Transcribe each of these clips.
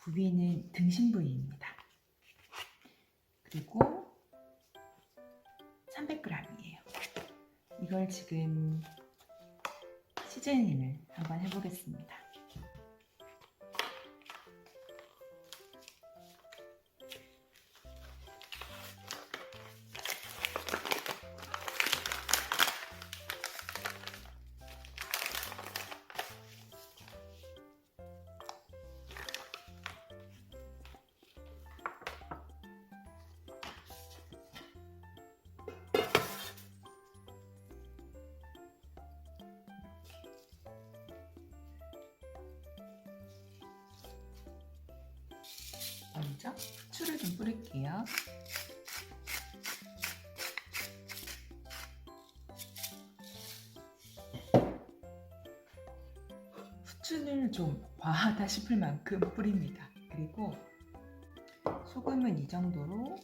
부위는 등심 부위입니다. 그리고 300g이에요. 이걸 지금 시즈닝을 한번 해보겠습니다. 먼저 후추를 좀 뿌릴게요. 후추를 좀 과하다 싶을 만큼 뿌립니다. 그리고 소금은 이 정도로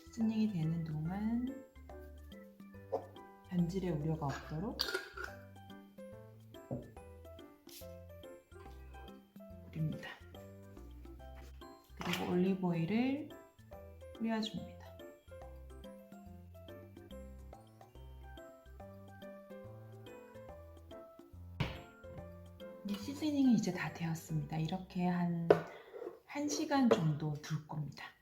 시즈닝이 되는 동안 변질의 우려가 없도록 뿌립니다. 그리고 올리브 오일을 뿌려줍니다. 시즈닝이 이제 다 되었습니다. 이렇게 한 1시간 정도 둘 겁니다.